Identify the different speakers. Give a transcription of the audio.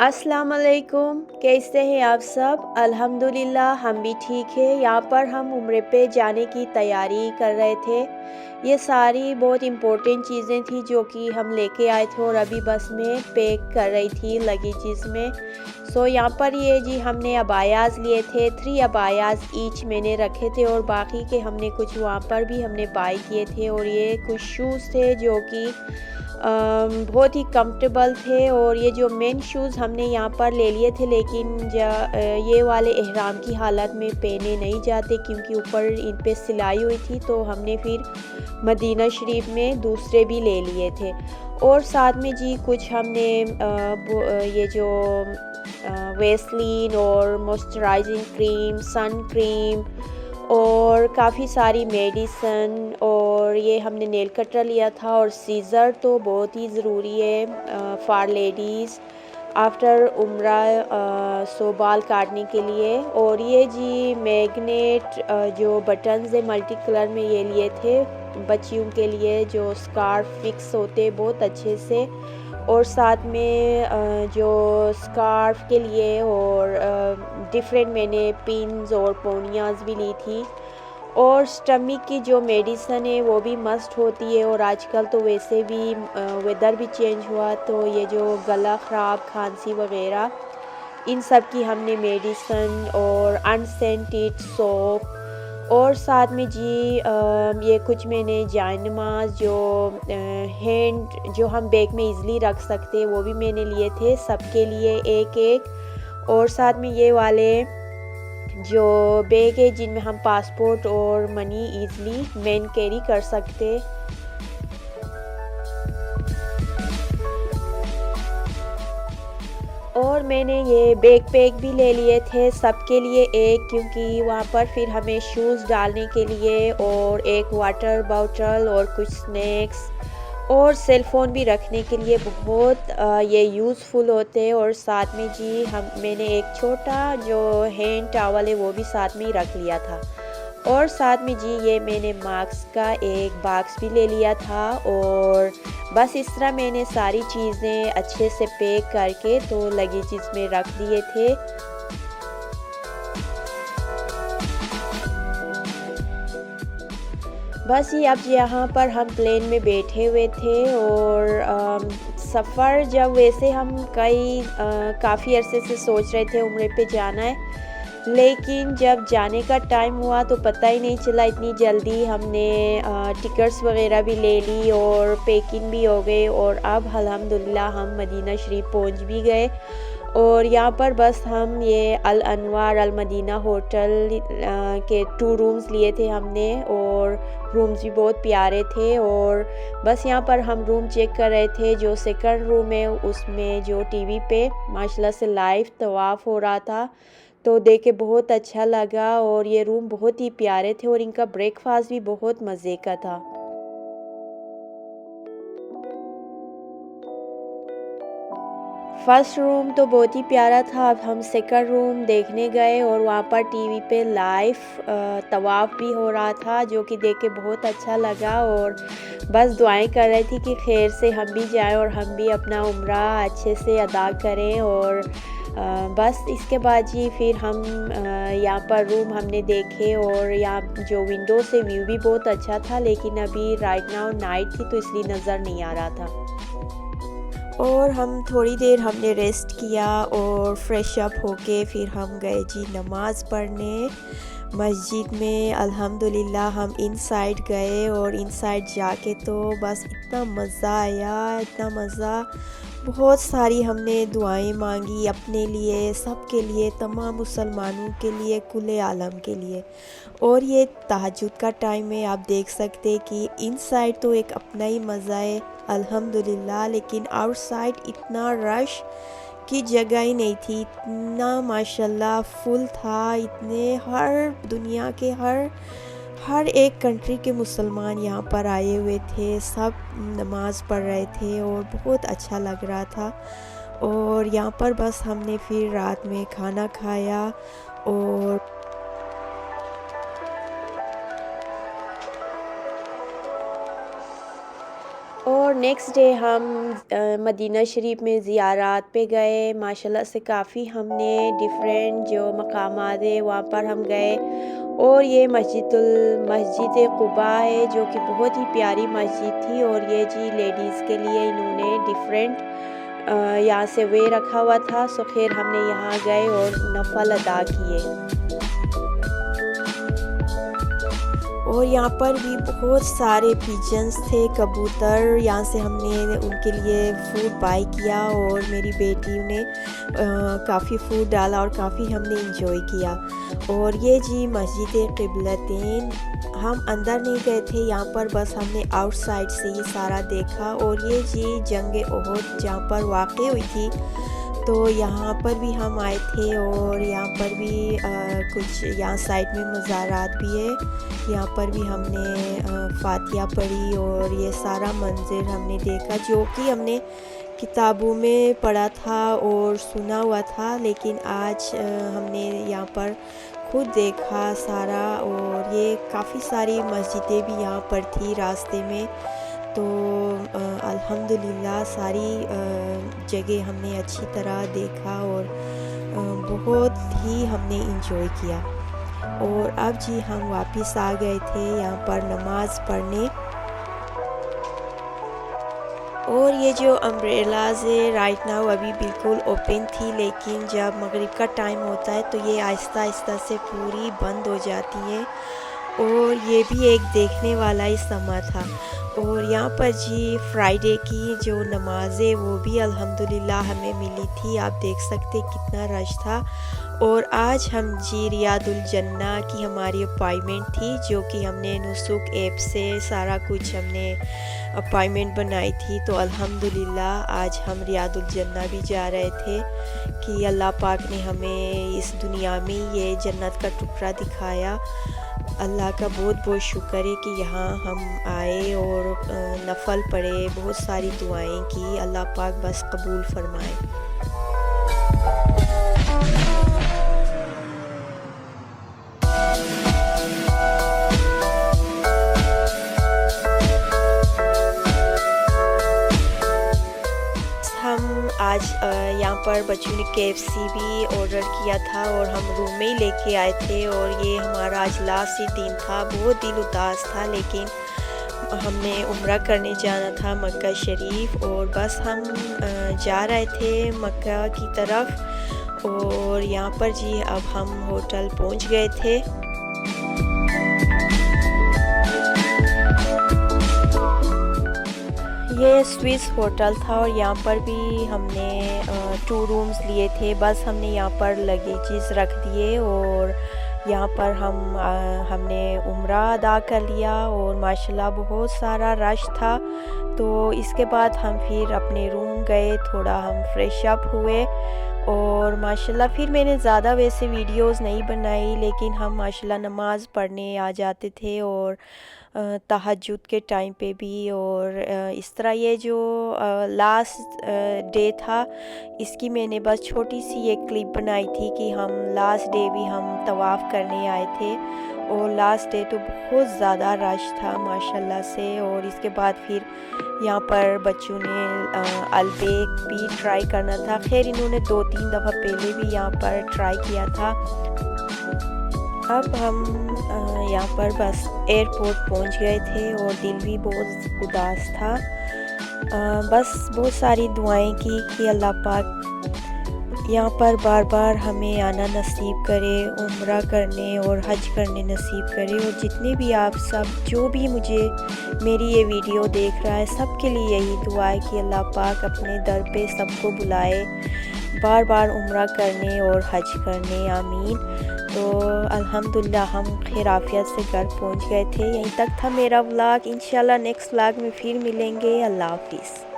Speaker 1: अस्सलाम वालेकुम, कैसे हैं आप सब? अल्हम्दुलिल्लाह हम भी ठीक है। यहाँ पर हम उम्रे पे जाने की तैयारी कर रहे थे। ये सारी बहुत इम्पोर्टेंट चीज़ें थी जो कि हम लेके आए थे और अभी बस में पैक कर रही थी लगेजेस में। यहाँ पर ये जी हमने अबायाज़ लिए थे, 3 अबायाज़ ईच मैंने रखे थे और बाकी के हमने कुछ वहाँ पर भी हमने बाय किए थे। और ये कुछ शूज़ थे जो कि बहुत ही कंफर्टेबल थे। और ये जो मेन शूज़ हमने यहाँ पर ले लिए थे, लेकिन ये वाले एहराम की हालत में पहने नहीं जाते क्योंकि ऊपर इन पे सिलाई हुई थी, तो हमने फिर मदीना शरीफ में दूसरे भी ले लिए थे। और साथ में जी कुछ हमने ये जो वेस्लिन और मॉइस्चराइजिंग क्रीम, सन क्रीम और काफ़ी सारी मेडिसन, और ये हमने नेल कटर लिया था। और सीज़र तो बहुत ही ज़रूरी है फॉर लेडीज़ आफ्टर उम्रा, बाल काटने के लिए। और ये जी मैग्नेट जो बटन्स है मल्टी कलर में, ये लिए थे बच्चियों के लिए, जो स्कार्फ फिक्स होते बहुत अच्छे से। और साथ में जो स्कार्फ के लिए और डिफरेंट मैंने पिन्स और पोनियाज भी ली थी। और स्टमक की जो मेडिसन है वो भी मस्ट होती है। और आजकल तो वैसे भी वेदर भी चेंज हुआ, तो ये जो गला ख़राब, खांसी वगैरह, इन सब की हमने मेडिसन और अनसेंटेड सोप। और साथ में जी ये कुछ मैंने जायनमाज जो हैंड जो हम बैग में इजीली रख सकते हैं वो भी मैंने लिए थे, सबके लिए एक एक। और साथ में ये वाले जो बैग है जिनमें हम पासपोर्ट और मनी इजीली मैन कैरी कर सकते। और मैंने ये बैग पैक भी ले लिए थे सबके लिए एक, क्योंकि वहाँ पर फिर हमें शूज़ डालने के लिए और एक वाटर बॉटल और कुछ स्नैक्स और सेल फ़ोन भी रखने के लिए बहुत ये यूज़फुल होते हैं। और साथ में जी मैंने एक छोटा जो हैंड टॉवल है वो भी साथ में ही रख लिया था। और साथ में जी ये मैंने मास्क का एक बॉक्स भी ले लिया था। और बस इस तरह मैंने सारी चीज़ें अच्छे से पैक करके तो लगेजेस में रख दिए थे। बस ये अब यहाँ पर हम प्लेन में बैठे हुए थे। और सफ़र जब वैसे हम काफ़ी अरसे से सोच रहे थे उम्रे पे जाना है, लेकिन जब जाने का टाइम हुआ तो पता ही नहीं चला, इतनी जल्दी हमने टिकट्स वगैरह भी ले ली और पैकिंग भी हो गई। और अब अल्हम्दुलिल्लाह हम मदीना शरीफ पहुंच भी गए। और यहाँ पर बस हम ये अल अनवार अल मदीना होटल के 2 रूम्स लिए थे हमने, और रूम्स भी बहुत प्यारे थे। और बस यहाँ पर हम रूम चेक कर रहे थे। जो सेकंड रूम है उसमें जो टीवी पे माशाल्लाह से लाइव तवाफ़ हो रहा था, तो देख के बहुत अच्छा लगा। और ये रूम बहुत ही प्यारे थे और इनका ब्रेकफास्ट भी बहुत मज़े का था। फर्स्ट रूम तो बहुत ही प्यारा था। अब हम सेकंड रूम देखने गए और वहाँ पर टीवी पे लाइव तवाफ़ भी हो रहा था, जो कि देख के बहुत अच्छा लगा। और बस दुआएं कर रही थी कि खैर से हम भी जाएं और हम भी अपना उम्रा अच्छे से अदा करें। और बस इसके बाद जी फिर हम यहाँ पर रूम हमने देखे, और यहाँ जो विंडो से व्यू भी बहुत अच्छा था, लेकिन अभी राइट नाउ नाइट थी तो इसलिए नज़र नहीं आ रहा था। और हम थोड़ी देर हमने रेस्ट किया और फ्रेश अप होके फिर हम गए जी नमाज़ पढ़ने मस्जिद में। अल्हम्दुलिल्लाह हम इनसाइड गए और इनसाइड जाके तो बस इतना मज़ा आया, इतना मज़ा। बहुत सारी हमने दुआएं मांगी अपने लिए, सबके लिए, तमाम मुसलमानों के लिए, कुल आलम के लिए। और ये तहज्जुद का टाइम है, आप देख सकते कि इनसाइड तो एक अपना ही मज़ा है अल्हम्दुलिल्लाह, लेकिन आउटसाइड इतना रश की जगह ही नहीं थी। इतना माशाल्लाह फुल था, इतने हर दुनिया के हर एक कंट्री के मुसलमान यहाँ पर आए हुए थे, सब नमाज़ पढ़ रहे थे और बहुत अच्छा लग रहा था। और यहाँ पर बस हमने फिर रात में खाना खाया। और और नेक्स्ट डे हम मदीना शरीफ में ज़ियारत पे गए। माशाल्लाह से काफ़ी हमने डिफरेंट जो मकामात है वहाँ पर हम गए। और ये मस्जिद कुबा है जो कि बहुत ही प्यारी मस्जिद थी। और ये जी लेडीज़ के लिए इन्होंने डिफरेंट यहाँ से वे रखा हुआ था। सो खैर हमने यहाँ गए और नफल अदा किए। और यहाँ पर भी बहुत सारे पिजन्स थे, कबूतर। यहाँ से हमने उनके लिए फूड बाय किया और मेरी बेटी ने काफ़ी फूड डाला और काफ़ी हमने इंजॉय किया। और ये जी मस्जिद क़िबलतैन, हम अंदर नहीं गए थे यहाँ पर, बस हमने आउटसाइड से ही सारा देखा। और ये जी जंग ओहद जहाँ पर वाक़ हुई थी, तो यहाँ पर भी हम आए थे। और यहाँ पर भी कुछ यहाँ साइड में मज़ारात भी है, यहाँ पर भी हमने फातिहा पढ़ी और ये सारा मंज़र हमने देखा जो कि हमने किताबों में पढ़ा था और सुना हुआ था, लेकिन आज हमने यहाँ पर खुद देखा सारा। और ये काफ़ी सारी मस्जिदें भी यहाँ पर थी रास्ते में। तो अल्हम्दुलिल्लाह सारी जगह हमने अच्छी तरह देखा और बहुत ही हमने इंजॉय किया। और अब जी हम वापस आ गए थे यहाँ पर नमाज़ पढ़ने। और ये जो अम्ब्रेलाज़ है राइट नाउ अभी बिल्कुल ओपन थी, लेकिन जब मगरिब का टाइम होता है तो ये आहिस्ता आहिस्ता से पूरी बंद हो जाती है। और ये भी एक देखने वाला ही समा था। और यहाँ पर जी फ्राइडे की जो नमाज़ है वो भी अल्हम्दुलिल्लाह हमें मिली थी। आप देख सकते कितना रश था। और आज हम जी रियादुल जन्ना की हमारी अपॉइंटमेंट थी, जो कि हमने नुसुक ऐप से सारा कुछ हमने अपॉइंटमेंट बनाई थी। तो अल्हम्दुलिल्लाह आज हम रियादुल जन्ना भी जा रहे थे कि अल्लाह पाक ने हमें इस दुनिया में ये जन्नत का टुकड़ा दिखाया। अल्लाह का बहुत बहुत शुक्र है कि यहाँ हम आए और नफल पढ़े, बहुत सारी दुआएं की। अल्लाह पाक बस कबूल फरमाए। हम आज यहाँ पर बच्चों ने KFC भी ऑर्डर किया था और हम रूम में ही लेके आए थे। और ये हमारा आज लास्ट ही दिन था, बहुत दिल उदास था, लेकिन हमने उम्रा करने जाना था मक्का शरीफ। और बस हम जा रहे थे मक्का की तरफ। और यहाँ पर जी अब हम होटल पहुँच गए थे। ये स्विस होटल था और यहाँ पर भी हमने 2 रूम्स लिए थे। बस हमने यहाँ पर लगेजेस रख दिए और यहाँ पर हमने उम्रा अदा कर लिया। और माशाल्लाह बहुत सारा रश था। तो इसके बाद हम फिर अपने रूम गए, थोड़ा हम फ्रेश अप हुए। और माशाल्लाह फिर मैंने ज़्यादा वैसे वीडियोस नहीं बनाई, लेकिन हम माशाल्लाह नमाज़ पढ़ने आ जाते थे और तहज्जुद के टाइम पे भी। और इस तरह ये जो लास्ट डे था, इसकी मैंने बस छोटी सी एक क्लिप बनाई थी कि हम लास्ट डे भी हम तवाफ़ करने आए थे। और लास्ट डे तो बहुत ज़्यादा रश था माशाल्लाह से। और इसके बाद फिर यहाँ पर बच्चों ने अलबेक भी ट्राई करना था। खैर इन्होंने 2-3 दफ़ा पहले भी यहाँ पर ट्राई किया था। अब हम यहाँ पर बस एयरपोर्ट पहुँच गए थे और दिल भी बहुत उदास था। बस बहुत सारी दुआएं की कि अल्लाह पाक यहाँ पर बार बार हमें आना नसीब करे, उम्रा करने और हज करने नसीब करे। और जितने भी आप सब जो भी मुझे मेरी ये वीडियो देख रहा है, सबके लिए यही दुआ है कि अल्लाह पाक अपने दर पे सबको बुलाए बार बार उम्रा करने और हज करने, आमीन। तो अल्हम्दुलिल्लाह हम खैर आफियत से घर पहुंच गए थे। यहीं तक था मेरा व्लॉग। इंशाल्लाह नेक्स्ट व्लॉग में फिर मिलेंगे। अल्लाह हाफिज़।